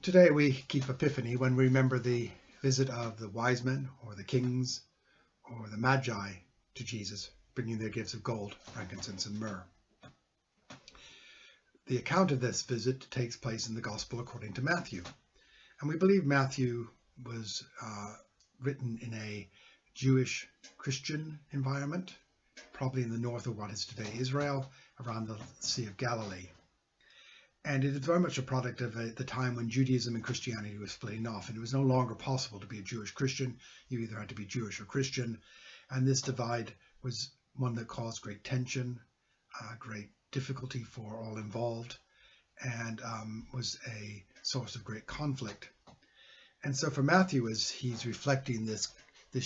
Today we keep Epiphany when we remember the visit of the wise men or the kings or the magi to Jesus, bringing their gifts of gold, frankincense, and myrrh. The account of this visit takes place in the Gospel according to Matthew, and we believe Matthew was written in a Jewish Christian environment, probably in the north of what is today Israel, around the Sea of Galilee. And it is very much a product of the time when Judaism and Christianity was splitting off, and it was no longer possible to be a Jewish Christian. You either had to be Jewish or Christian, and this divide was one that caused great tension, great difficulty for all involved, and was a source of great conflict. And so for Matthew, as he's reflecting this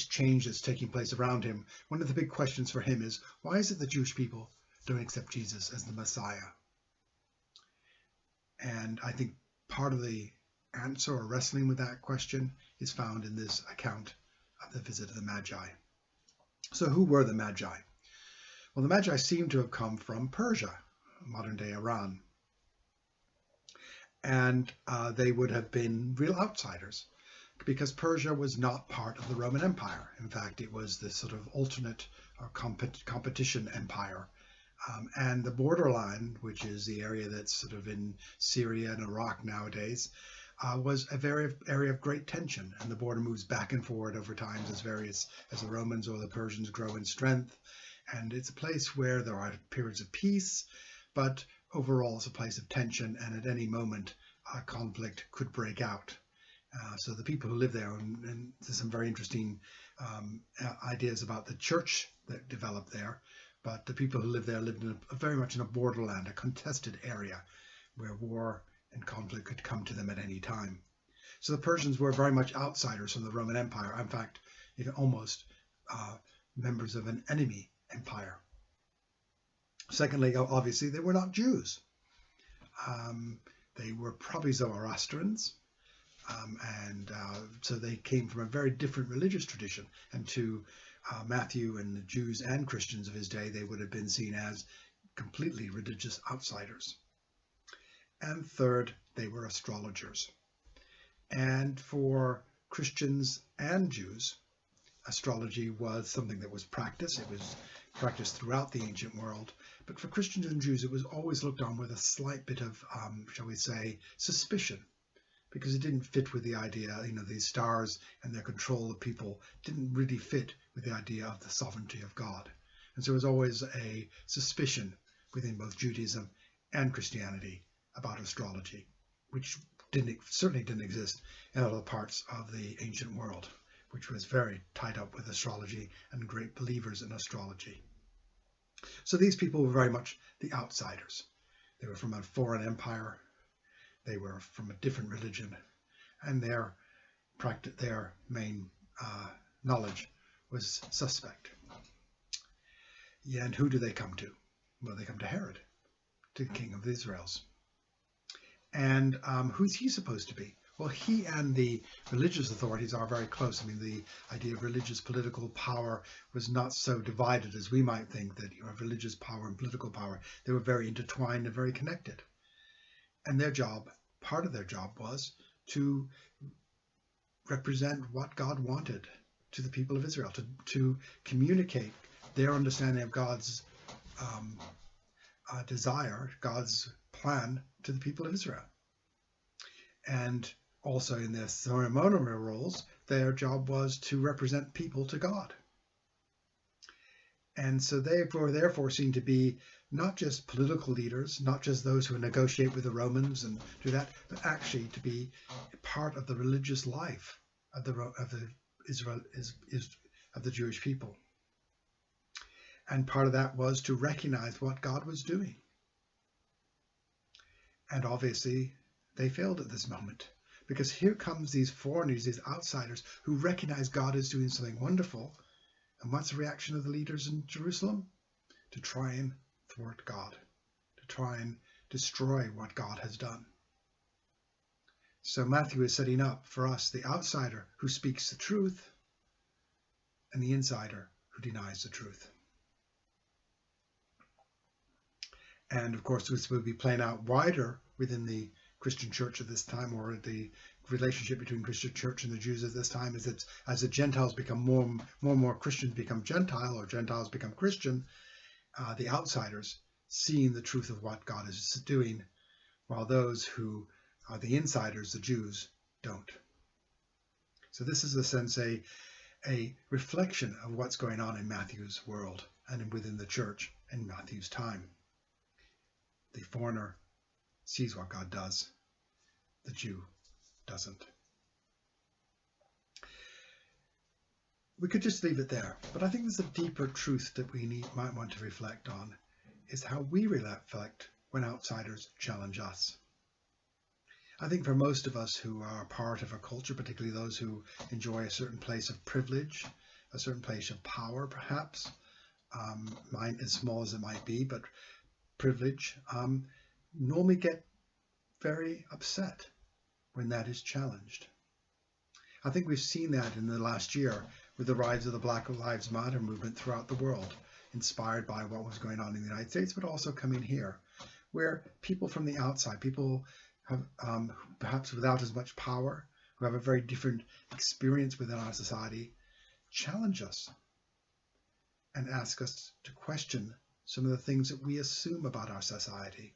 change that's taking place around him, one of the big questions for him is, why is it that Jewish people don't accept Jesus as the Messiah? And I think part of the answer or wrestling with that question is found in this account of the visit of the Magi. So who were the Magi? Well, the Magi seem to have come from Persia, modern-day Iran. And they would have been real outsiders because Persia was not part of the Roman Empire. In fact, it was this sort of alternate or competition empire. And the borderline, which is the area that's sort of in Syria and Iraq nowadays, was a very area of great tension. And the border moves back and forward over time as the Romans or the Persians grow in strength. And it's a place where there are periods of peace, but overall it's a place of tension. And at any moment, conflict could break out. So the people who live there, and there's some very interesting ideas about the church that developed there. But the people who lived there lived in very much in a borderland, a contested area where war and conflict could come to them at any time. So the Persians were very much outsiders from the Roman Empire. In fact, even almost members of an enemy empire. Secondly, obviously, they were not Jews. They were probably Zoroastrians. So they came from a very different religious tradition. And to Matthew and the Jews and Christians of his day, they would have been seen as completely religious outsiders. And third, they were astrologers. And for Christians and Jews, astrology was something that was practiced. It was practiced throughout the ancient world. But for Christians and Jews, it was always looked on with a slight bit of, shall we say, suspicion, because it didn't fit with the idea, these stars and their control of people didn't really fit with the idea of the sovereignty of God. And so there was always a suspicion within both Judaism and Christianity about astrology, which certainly didn't exist in other parts of the ancient world, which was very tied up with astrology and great believers in astrology. So these people were very much the outsiders. They were from a foreign empire. They were from a different religion, and their main knowledge was suspect. Yeah, and who do they come to? Well, they come to Herod, to the king of the Israels. And who's he supposed to be? Well, he and the religious authorities are very close. I mean, the idea of religious political power was not so divided as we might think, that you have religious power and political power. They were very intertwined and very connected. And part of their job was to represent what God wanted to the people of Israel, to communicate their understanding of God's desire, God's plan to the people of Israel. And also in their ceremonial roles, their job was to represent people to God. And so they were therefore seen to be not just political leaders, not just those who negotiate with the Romans and do that, but actually to be part of the religious life of the Jewish people. And part of that was to recognize what God was doing. And obviously they failed at this moment, because here comes these foreigners, these outsiders who recognize God is doing something wonderful. And what's the reaction of the leaders in Jerusalem? To try and thwart God, to try and destroy what God has done. So Matthew is setting up for us the outsider who speaks the truth and the insider who denies the truth. And of course, this will be playing out wider within the Christian church at this time, or the relationship between Christian church and the Jews at this time, is that as the Gentiles become more and more Christians become Gentile, or Gentiles become Christian, the outsiders seeing the truth of what God is doing, while those who are the insiders, the Jews, don't. So this is, in a sense, a reflection of what's going on in Matthew's world and within the church in Matthew's time. The foreigner sees what God does. The Jew doesn't. We could just leave it there, but I think there's a deeper truth that we might want to reflect on, is how we reflect when outsiders challenge us. I think for most of us who are part of a culture, particularly those who enjoy a certain place of privilege, a certain place of power perhaps, as small as it might be, but privilege, normally get very upset when that is challenged. I think we've seen that in the last year with the rise of the Black Lives Matter movement throughout the world, inspired by what was going on in the United States, but also coming here, where people from the outside, people have, perhaps without as much power, who have a very different experience within our society, challenge us and ask us to question some of the things that we assume about our society,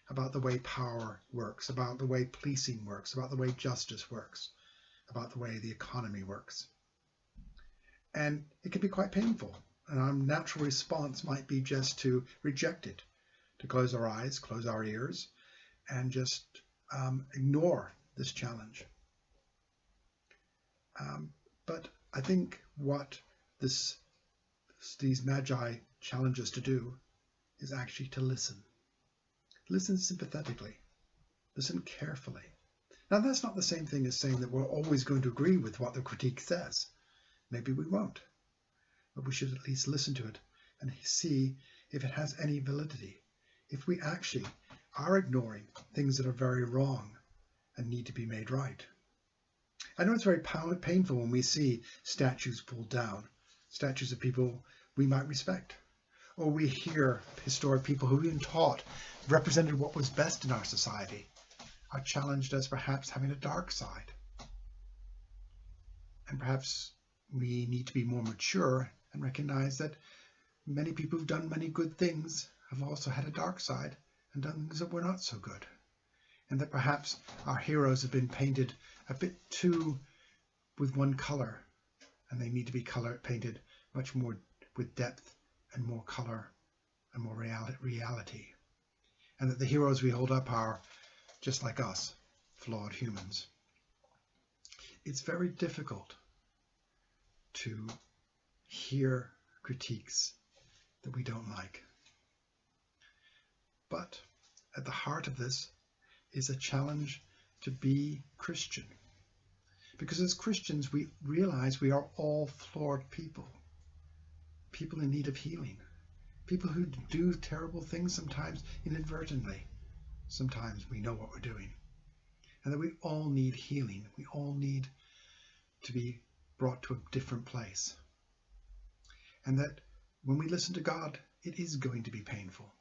about the way power works, about the way policing works, about the way justice works, about the way the economy works. And it can be quite painful. And our natural response might be just to reject it, to close our eyes, close our ears, and just ignore this challenge. But I think what these magi challenge us to do is actually to listen. Listen sympathetically. Listen carefully. Now, that's not the same thing as saying that we're always going to agree with what the critique says. Maybe we won't. But we should at least listen to it and see if it has any validity. If we actually are ignoring things that are very wrong and need to be made right. I know it's very painful when we see statues pulled down, statues of people we might respect, or we hear historic people who have been taught represented what was best in our society are challenged as perhaps having a dark side. And perhaps we need to be more mature and recognize that many people who've done many good things have also had a dark side and done things that were not so good. And that perhaps our heroes have been painted a bit too with one color, and they need to be painted much more with depth and more color and more reality. And that the heroes we hold up are just like us, flawed humans. It's very difficult to hear critiques that we don't like. But at the heart of this is a challenge to be Christian. Because as Christians, we realize we are all flawed people. People in need of healing. People who do terrible things, sometimes inadvertently. Sometimes we know what we're doing. And that we all need healing. We all need to be brought to a different place. And that when we listen to God, it is going to be painful.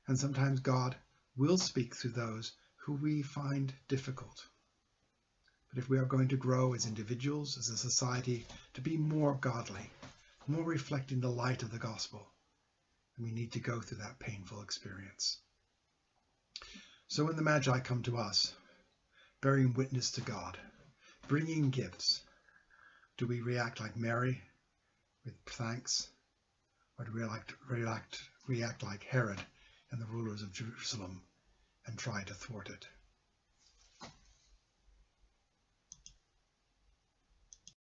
And sometimes God will speak through those who we find difficult. But if we are going to grow as individuals, as a society, to be more godly, more reflecting the light of the gospel, then we need to go through that painful experience. So when the Magi come to us, bearing witness to God, bringing gifts, do we react like Mary with thanks, or do we react like Herod and the rulers of Jerusalem and try to thwart it?